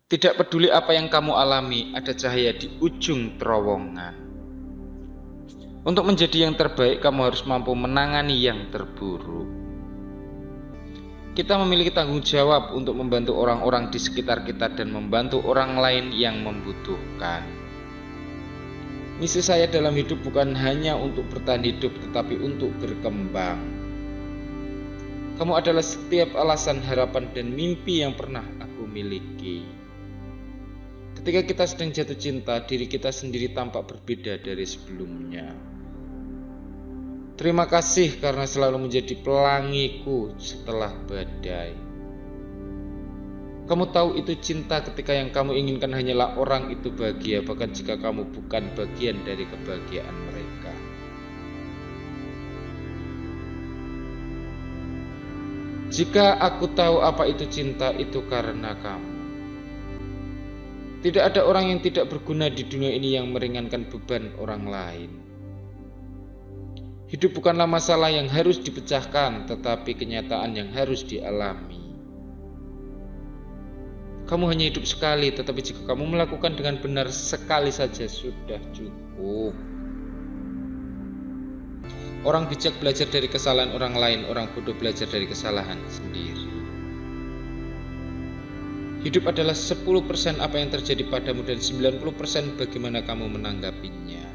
Tidak peduli apa yang kamu alami, ada cahaya di ujung terowongan. Untuk menjadi yang terbaik, kamu harus mampu menangani yang terburuk. Kita memiliki tanggung jawab untuk membantu orang-orang di sekitar kita dan membantu orang lain yang membutuhkan. Misi saya dalam hidup bukan hanya untuk bertahan hidup, tetapi untuk berkembang. Kamu adalah setiap alasan, harapan, dan mimpi yang pernah aku miliki. Ketika kita sedang jatuh cinta, diri kita sendiri tampak berbeda dari sebelumnya. Terima kasih karena selalu menjadi pelangiku setelah badai. Kamu tahu itu cinta ketika yang kamu inginkan hanyalah orang itu bahagia, bahkan jika kamu bukan bagian dari kebahagiaan mereka. Jika aku tahu apa itu cinta, itu karena kamu. Tidak ada orang yang tidak berguna di dunia ini yang meringankan beban orang lain. Hidup bukanlah masalah yang harus dipecahkan, tetapi kenyataan yang harus dialami. Kamu hanya hidup sekali, tetapi jika kamu melakukan dengan benar sekali saja sudah cukup. Orang bijak belajar dari kesalahan orang lain, orang bodoh belajar dari kesalahan sendiri. Hidup adalah 10% apa yang terjadi padamu dan 90% bagaimana kamu menanggapinya.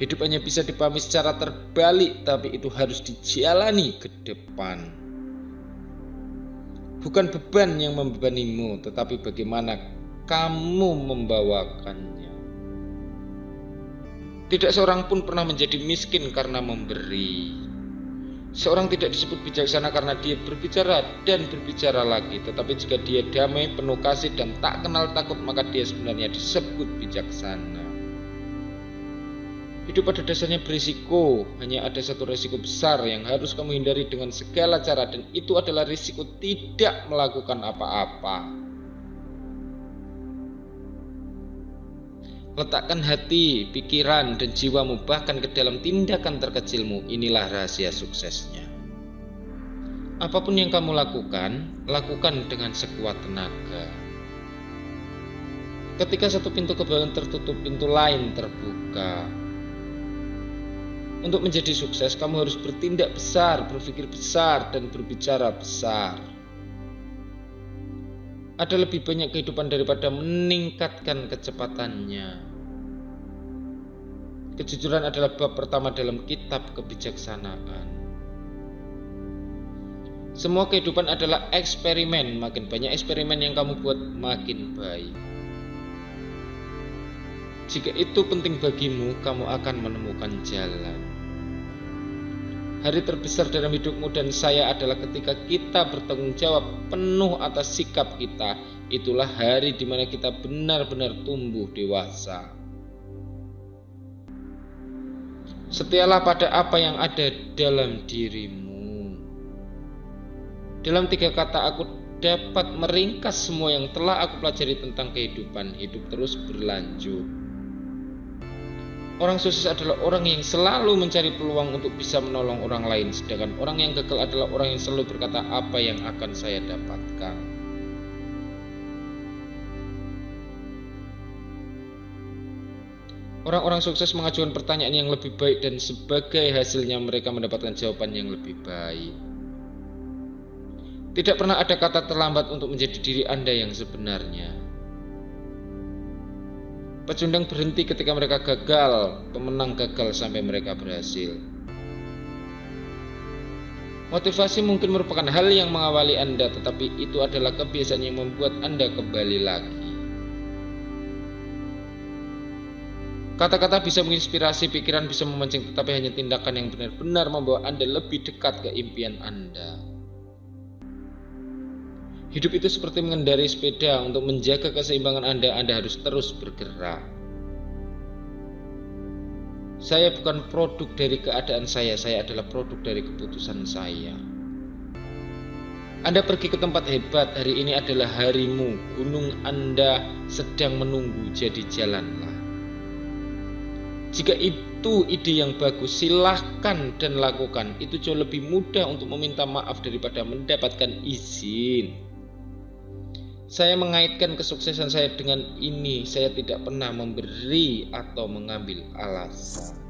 Hidup hanya bisa dipahami secara terbalik, tapi itu harus dijalani ke depan. Bukan beban yang membebanimu, tetapi bagaimana kamu membawakannya. Tidak seorang pun pernah menjadi miskin karena memberi. Seorang tidak disebut bijaksana karena dia berbicara dan berbicara lagi, tetapi jika dia damai, penuh kasih, dan tak kenal takut, maka dia sebenarnya disebut bijaksana. Hidup pada dasarnya berisiko, hanya ada satu risiko besar yang harus kamu hindari dengan segala cara, dan itu adalah risiko tidak melakukan apa-apa. Letakkan hati, pikiran, dan jiwamu bahkan ke dalam tindakan terkecilmu, inilah rahasia suksesnya. Apapun yang kamu lakukan, lakukan dengan sekuat tenaga. Ketika satu pintu kebaikan tertutup, pintu lain terbuka. Untuk menjadi sukses, kamu harus bertindak besar, berpikir besar, dan berbicara besar. Ada lebih banyak kehidupan daripada meningkatkan kecepatannya. Kejujuran adalah bab pertama dalam kitab kebijaksanaan. Semua kehidupan adalah eksperimen. Makin banyak eksperimen yang kamu buat, makin baik. Jika itu penting bagimu, kamu akan menemukan jalan. Hari terbesar dalam hidupmu dan saya adalah ketika kita bertanggung jawab penuh atas sikap kita. Itulah hari di mana kita benar-benar tumbuh dewasa. Setialah pada apa yang ada dalam dirimu. Dalam 3 kata aku dapat meringkas semua yang telah aku pelajari tentang kehidupan. Hidup terus berlanjut. Orang sukses adalah orang yang selalu mencari peluang untuk bisa menolong orang lain, sedangkan orang yang gagal adalah orang yang selalu berkata apa yang akan saya dapatkan. Orang-orang sukses mengajukan pertanyaan yang lebih baik dan sebagai hasilnya mereka mendapatkan jawaban yang lebih baik. Tidak pernah ada kata terlambat untuk menjadi diri Anda yang sebenarnya. Pecundang berhenti ketika mereka gagal, pemenang gagal sampai mereka berhasil. Motivasi mungkin merupakan hal yang mengawali Anda, tetapi itu adalah kebiasaan yang membuat Anda kembali lagi. Kata-kata bisa menginspirasi, pikiran bisa memancing, tetapi hanya tindakan yang benar-benar membawa Anda lebih dekat ke impian Anda. Hidup itu seperti mengendarai sepeda. Untuk menjaga keseimbangan Anda harus terus bergerak. Saya bukan produk dari keadaan saya adalah produk dari keputusan saya. Anda pergi ke tempat hebat, hari ini adalah harimu. Gunung Anda sedang menunggu, jadi jalanlah. Jika itu ide yang bagus, silahkan dan lakukan. Itu jauh lebih mudah untuk meminta maaf daripada mendapatkan izin. Saya mengaitkan kesuksesan saya dengan ini. Saya tidak pernah memberi atau mengambil alasan.